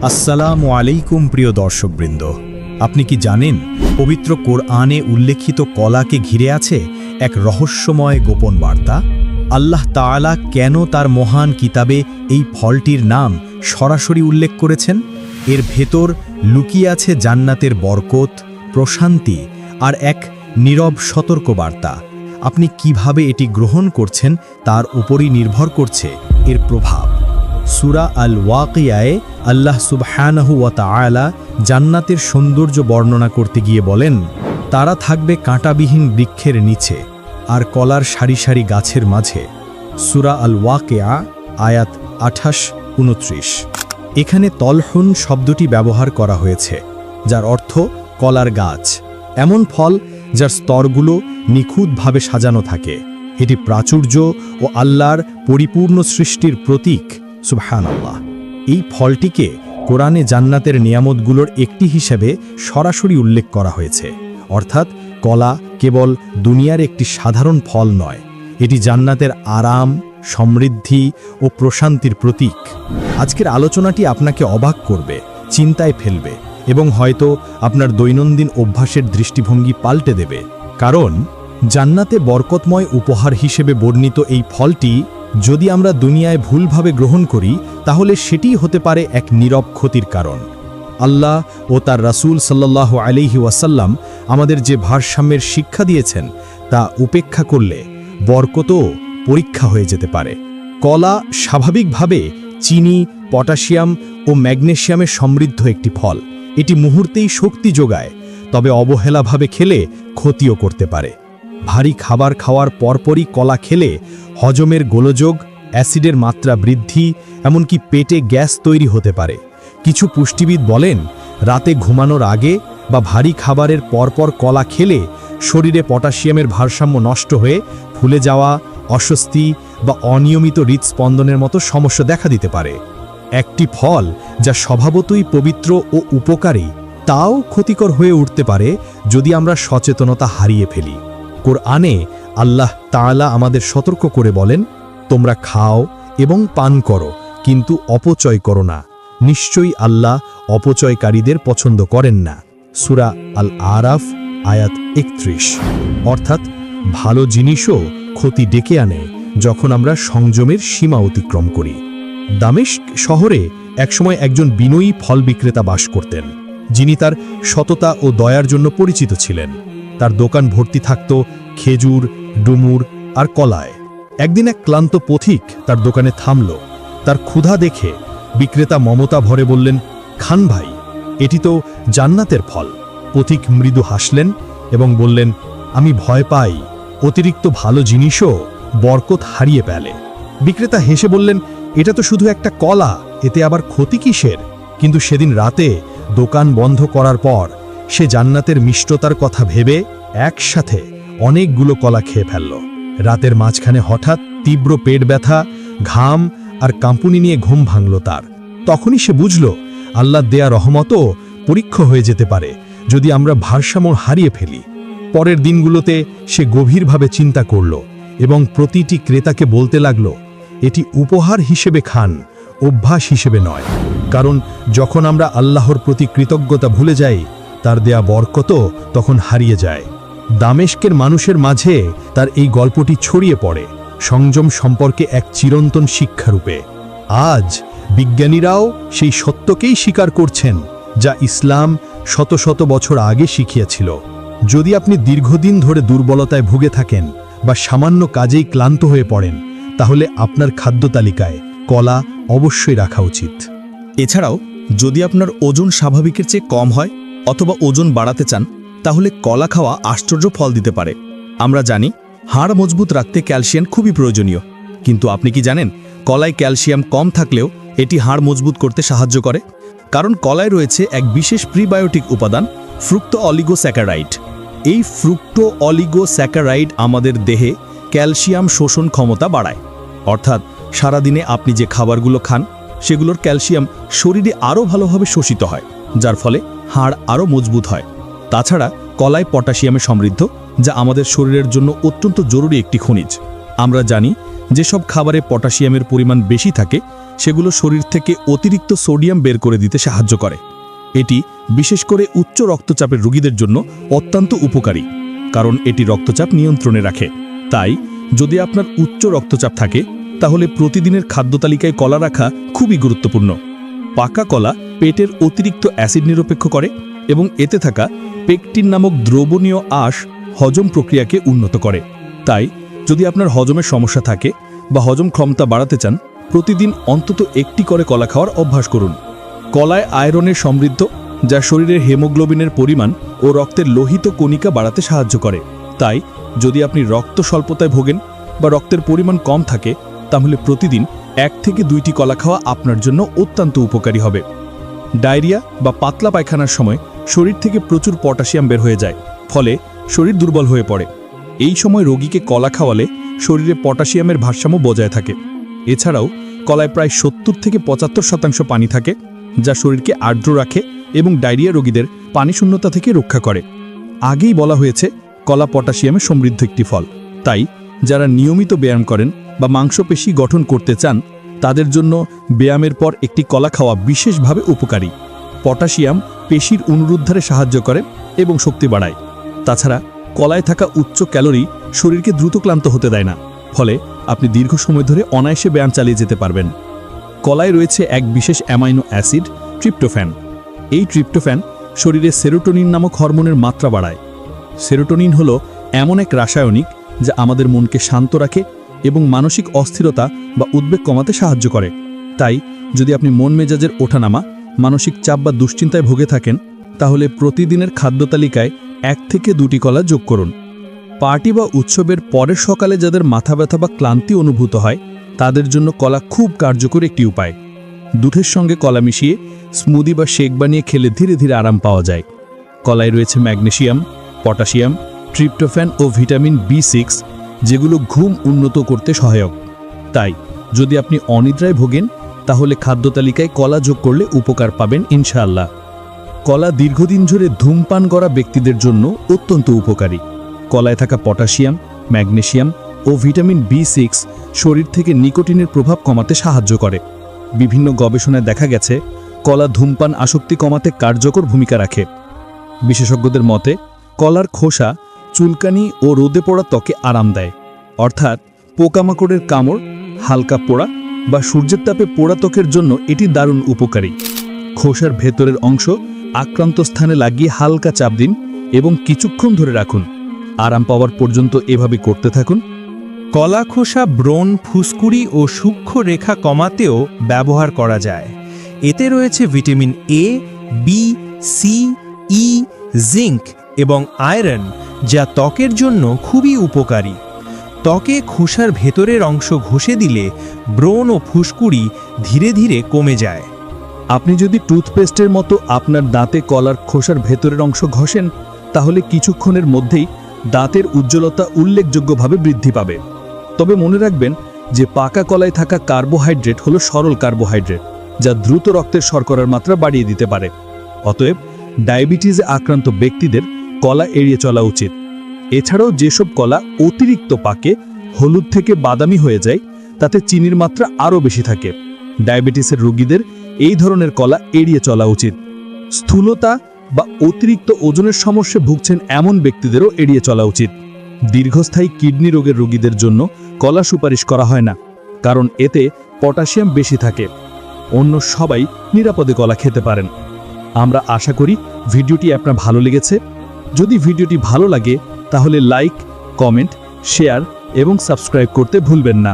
আসসালামু আলাইকুম প্রিয় দর্শকবৃন্দ, আপনি কি জানেন পবিত্র কোরআনে উল্লেখিত কলাকে ঘিরে আছে এক রহস্যময় গোপন বার্তা? আল্লাহ তাআলা কেন তার মহান কিতাবে এই ফলটির নাম সরাসরি উল্লেখ করেছেন? এর ভেতর লুকিয়ে আছে জান্নাতের বরকত, প্রশান্তি আর এক নীরব সতর্কবার্তা। আপনি কিভাবে এটি গ্রহণ করছেন তার উপরই নির্ভর করছে এর প্রভাব। সূরা আল ওয়াকিয়ায়ে আল্লাহ সুবহানাহু ওয়া তাআলা জান্নাতের সৌন্দর্য বর্ণনা করতে গিয়ে বলেন, তারা থাকবে কাঁটাবিহীন বৃক্ষের নিচে আর কলার সারি সারি গাছের মাঝে। সূরা আল ওয়াকিয়া আয়াত 28-29। এখানে তলহুন শব্দটি ব্যবহার করা হয়েছে, যার অর্থ কলার গাছ, এমন ফল যার স্তরগুলো নিখুঁতভাবে সাজানো থাকে। এটি প্রাচুর্য ও আল্লাহর পরিপূর্ণ সৃষ্টির প্রতীক। সুবহানাল্লাহ। এই ফলটিকে কোরআনে জান্নাতের নিয়ামতগুলোর একটি হিসেবে সরাসরি উল্লেখ করা হয়েছে, অর্থাৎ কলা কেবল দুনিয়ার একটি সাধারণ ফল নয়, এটি জান্নাতের আরাম, সমৃদ্ধি ও প্রশান্তির প্রতীক। আজকের আলোচনাটি আপনাকে অবাক করবে, চিন্তায় ফেলবে এবং হয়তো আপনার দৈনন্দিন অভ্যাসের দৃষ্টিভঙ্গি পাল্টে দেবে। কারণ জান্নাতে বরকতময় উপহার হিসেবে বর্ণিত এই ফলটি যদি আমরা দুনিয়ায় ভুলভাবে গ্রহণ করি, তাহলে সেটিই হতে পারে এক নীরব ক্ষতির কারণ। আল্লাহ ও তার রাসূল সাল্লাল্লাহু আলাইহি ওয়াসাল্লাম আমাদের যে ভারসাম্যের শিক্ষা দিয়েছেন তা উপেক্ষা করলে বরকতও পরীক্ষা হয়ে যেতে পারে। কলা স্বাভাবিকভাবে চিনি, পটাশিয়াম ও ম্যাগনেসিয়ামে সমৃদ্ধ একটি ফল। এটি মুহূর্তেই শক্তি যোগায়, তবে অবহেলাভাবে খেলে ক্ষতিও করতে পারে। ভারী খাবার খাওয়ার পরপরই কলা খেলে হজমের গোলযোগ, অ্যাসিডের মাত্রা বৃদ্ধি, এমনকি পেটে গ্যাস তৈরি হতে পারে। কিছু পুষ্টিবিদ বলেন, রাতে ঘুমানোর আগে বা ভারী খাবারের পরপর কলা খেলে শরীরে পটাশিয়ামের ভারসাম্য নষ্ট হয়ে ফুলে যাওয়া, অস্বস্তি বা অনিয়মিত হৃদস্পন্দনের মতো সমস্যা দেখা দিতে পারে। একটি ফল যা স্বভাবতই পবিত্র ও উপকারী, তাও ক্ষতিকর হয়ে উঠতে পারে যদি আমরা সচেতনতা হারিয়ে ফেলি। কোরআনে আল্লাহ তাআলা আমাদের সতর্ক করে বলেন, তোমরা খাও এবং পান করো, কিন্তু অপচয় করো না। নিশ্চয়ই আল্লাহ অপচয়কারীদের পছন্দ করেন না। সূরা আল আরাফ আয়াত 31। অর্থাৎ ভালো জিনিসও ক্ষতি ডেকে আনে যখন আমরা সংযমের সীমা অতিক্রম করি। দামেস্ক শহরে একসময় একজন বিনয়ী ফল বিক্রেতা বাস করতেন, যিনি তার সততা ও দয়ার জন্য পরিচিত ছিলেন। তার দোকান ভর্তি থাকত খেজুর, ডুমুর আর কলায়। একদিন এক ক্লান্ত পথিক তার দোকানে থামল। তার ক্ষুধা দেখে বিক্রেতা মমতা ভরে বললেন, খান ভাই, এটি তো জান্নাতের ফল। পথিক মৃদু হাসলেন এবং বললেন, আমি ভয় পাই অতিরিক্ত ভালো জিনিসও বরকত হারিয়ে ফেলে। বিক্রেতা হেসে বললেন, এটা তো শুধু একটা কলা, এতে আবার ক্ষতি কিসের? কিন্তু সেদিন রাতে দোকান বন্ধ করার পর সে জান্নাতের মিষ্টতার কথা ভেবে একসাথে অনেকগুলো কলা খেয়ে ফেলল। রাতের মাঝখানে হঠাৎ তীব্র পেট ব্যথা, ঘাম আর কাঁপুনি নিয়ে ঘুম ভাঙল তার। তখনই সে বুঝল, আল্লাহ দেয়া রহমতও পরীক্ষা হয়ে যেতে পারে যদি আমরা ভারসাম্য হারিয়ে ফেলি। পরের দিনগুলোতে সে গভীরভাবে চিন্তা করল এবং প্রতিটি ক্রেতাকে বলতে লাগল, এটি উপহার হিসেবে খান, অভ্যাস হিসেবে নয়। কারণ যখন আমরা আল্লাহর প্রতি কৃতজ্ঞতা ভুলে যাই, তার দেয়া বরকতও তখন হারিয়ে যায়। দামেস্কের মানুষের মাঝে তার এই গল্পটি ছড়িয়ে পড়ে, সংযম সম্পর্কে এক চিরন্তন শিক্ষারূপে। আজ বিজ্ঞানীরাও সেই সত্যকেই স্বীকার করছেন, যা ইসলাম শত শত বছর আগে শিখিয়েছিল। যদি আপনি দীর্ঘদিন ধরে দুর্বলতায় ভুগে থাকেন বা সামান্য কাজেই ক্লান্ত হয়ে পড়েন, তাহলে আপনার খাদ্য তালিকায় কলা অবশ্যই রাখা উচিত। এছাড়াও যদি আপনার ওজন স্বাভাবিকের চেয়ে কম হয় অথবা ওজন বাড়াতে চান, তাহলে কলা খাওয়া আশ্চর্য ফল দিতে পারে। আমরা জানি হাড় মজবুত রাখতে ক্যালসিয়াম খুবই প্রয়োজনীয়, কিন্তু আপনি কি জানেন কলায় ক্যালসিয়াম কম থাকলেও এটি হাড় মজবুত করতে সাহায্য করে? কারণ কলায় রয়েছে এক বিশেষ প্রিবায়োটিক উপাদান, ফ্রুক্টো অলিগোস্যাকারাইড। এই ফ্রুক্টো অলিগোস্যাকারাইড আমাদের দেহে ক্যালসিয়াম শোষণ ক্ষমতা বাড়ায়। অর্থাৎ সারাদিনে আপনি যে খাবারগুলো খান সেগুলোর ক্যালসিয়াম শরীরে আরও ভালোভাবে শোষিত হয়, যার ফলে হাড় আরও মজবুত হয়। তাছাড়া কলায় পটাশিয়ামে সমৃদ্ধ, যা আমাদের শরীরের জন্য অত্যন্ত জরুরি একটি খনিজ। আমরা জানি যেসব খাবারে পটাশিয়ামের পরিমাণ বেশি থাকে সেগুলো শরীর থেকে অতিরিক্ত সোডিয়াম বের করে দিতে সাহায্য করে। এটি বিশেষ করে উচ্চ রক্তচাপের রোগীদের জন্য অত্যন্ত উপকারী, কারণ এটি রক্তচাপ নিয়ন্ত্রণে রাখে। তাই যদি আপনার উচ্চ রক্তচাপ থাকে তাহলে প্রতিদিনের খাদ্য তালিকায় কলা রাখা খুবই গুরুত্বপূর্ণ। পাকা কলা পেটের অতিরিক্ত অ্যাসিড নিরপেক্ষ করে এবং এতে থাকা পেকটিন নামক দ্রবণীয় আঁশ হজম প্রক্রিয়াকে উন্নত করে। তাই যদি আপনার হজমের সমস্যা থাকে বা হজম ক্ষমতা বাড়াতে চান, প্রতিদিন অন্তত একটি করে কলা খাওয়ার অভ্যাস করুন। কলায় আয়রনের সমৃদ্ধ, যা শরীরের হিমোগ্লোবিনের পরিমাণ ও রক্তের লোহিত কণিকা বাড়াতে সাহায্য করে। তাই যদি আপনি রক্ত স্বল্পতায় ভোগেন বা রক্তের পরিমাণ কম থাকে, তাহলে প্রতিদিন 1 থেকে 2টি কলা খাওয়া আপনার জন্য অত্যন্ত উপকারী হবে। ডায়রিয়া বা পাতলা পায়খানার সময় শরীর থেকে প্রচুর পটাশিয়াম বের হয়ে যায়, ফলে শরীর দুর্বল হয়ে পড়ে। এই সময় রোগীকে কলা খাওয়ালে শরীরে পটাশিয়ামের ভারসাম্য বজায় থাকে। এছাড়াও কলায় প্রায় 70 থেকে 75% পানি থাকে, যা শরীরকে আর্দ্র রাখে এবং ডায়রিয়া রোগীদের পানিশূন্যতা থেকে রক্ষা করে। আগেই বলা হয়েছে কলা পটাশিয়ামে সমৃদ্ধ একটি ফল। তাই যারা নিয়মিত ব্যায়াম করেন বা মাংসপেশি গঠন করতে চান, তাদের জন্য ব্যায়ামের পর একটি কলা খাওয়া বিশেষভাবে উপকারী। পটাশিয়াম পেশির পুনরুদ্ধারে সাহায্য করে এবং শক্তি বাড়ায়। তাছাড়া কলায় থাকা উচ্চ ক্যালোরি শরীরকে দ্রুত ক্লান্ত হতে দেয় না, ফলে আপনি দীর্ঘ সময় ধরে অনায়াসে ব্যায়াম চালিয়ে যেতে পারবেন। কলায় রয়েছে এক বিশেষ অ্যামাইনো অ্যাসিড ট্রিপ্টোফ্যান। এই ট্রিপ্টোফ্যান শরীরে সেরোটোনিন নামক হরমোনের মাত্রা বাড়ায়। সেরোটোনিন হলো এমন এক রাসায়নিক যা আমাদের মনকে শান্ত রাখে এবং মানসিক অস্থিরতা বা উদ্বেগ কমাতে সাহায্য করে। তাই যদি আপনি মন মেজাজের ওঠানামা, মানসিক চাপ বা দুশ্চিন্তায় ভুগে থাকেন, তাহলে প্রতিদিনের খাদ্য তালিকায় 1 থেকে 2টি কলা যোগ করুন। পার্টি বা উৎসবের পরের সকালে যাদের মাথা ব্যথা বা ক্লান্তি অনুভূত হয়, তাদের জন্য কলা খুব কার্যকর একটি উপায়। দুধের সঙ্গে কলা মিশিয়ে স্মুদি বা শেক বানিয়ে খেলে ধীরে ধীরে আরাম পাওয়া যায়। কলায় রয়েছে ম্যাগনেসিয়াম, পটাশিয়াম, ট্রিপ্টোফ্যান ও ভিটামিন B6, যেগুলো ঘুম উন্নত করতে সহায়ক। তাই যদি আপনি অনিদ্রায় ভোগেন, তাহলে খাদ্য তালিকায় কলা যোগ করলে উপকার পাবেন ইনশাআল্লাহ। কলা দীর্ঘদিন ধরে ধূমপান করা ব্যক্তিদের জন্য অত্যন্ত উপকারী। কলায় থাকা পটাশিয়াম, ম্যাগনেসিয়াম ও ভিটামিন B6 শরীর থেকে নিকোটিনের প্রভাব কমাতে সাহায্য করে। বিভিন্ন গবেষণায় দেখা গেছে কলা ধূমপান আসক্তি কমাতে কার্যকর ভূমিকা রাখে। বিশেষজ্ঞদের মতে কলার খোসা চুলকানি ও রোদে পড়া ত্বকে আরাম দেয়, অর্থাৎ পোকামাকড়ের কামড়, হালকা পোড়া বা সূর্যের তাপে পোড়া ত্বকের জন্য এটি দারুণ উপকারী। খোসার ভেতরের অংশ আক্রান্ত স্থানে লাগিয়ে হালকা চাপ দিন এবং কিছুক্ষণ ধরে রাখুন। আরাম পাওয়ার পর্যন্ত এভাবে করতে থাকুন। কলা খোসা ব্রণ, ফুসকুড়ি ও সূক্ষ্ম রেখা কমাতেও ব্যবহার করা যায়। এতে রয়েছে vitamin A, B, C, E, zinc এবং আয়রন, যা ত্বকের জন্য খুবই উপকারী। ত্বকে খোসার ভেতরের অংশ ঘষে দিলে ব্রণ ও ফুসকুড়ি ধীরে ধীরে কমে যায়। আপনি যদি টুথপেস্টের মতো আপনার দাঁতে কলার খোসার ভেতরের অংশ ঘষেন, তাহলে কিছুক্ষণের মধ্যেই দাঁতের উজ্জ্বলতা উল্লেখযোগ্যভাবে বৃদ্ধি পাবে। তবে মনে রাখবেন যে পাকা কলায় থাকা কার্বোহাইড্রেট হলো সরল কার্বোহাইড্রেট, যা দ্রুত রক্তের শর্করার মাত্রা বাড়িয়ে দিতে পারে। অতএব ডায়াবেটিসে আক্রান্ত ব্যক্তিদের কলা এড়িয়ে চলা উচিত। এছাড়াও যেসব কলা অতিরিক্ত পাকে হলুদ থেকে বাদামি হয়ে যায়, তাতে চিনির মাত্রা আরও বেশি থাকে। ডায়াবেটিসের রোগীদের এই ধরনের কলা এড়িয়ে চলা উচিত। স্থূলতা বা অতিরিক্ত ওজনের সমস্যায় ভুগছেন এমন ব্যক্তিদেরও এড়িয়ে চলা উচিত। দীর্ঘস্থায়ী কিডনি রোগের রোগীদের জন্য কলা সুপারিশ করা হয় না, কারণ এতে পটাশিয়াম বেশি থাকে। অন্য সবাই নিরাপদে কলা খেতে পারেন। আমরা আশা করি ভিডিওটি আপনার ভালো লেগেছে। যদি ভিডিওটি ভালো লাগে তাহলে লাইক, কমেন্ট, শেয়ার এবং সাবস্ক্রাইব করতে ভুলবেন না।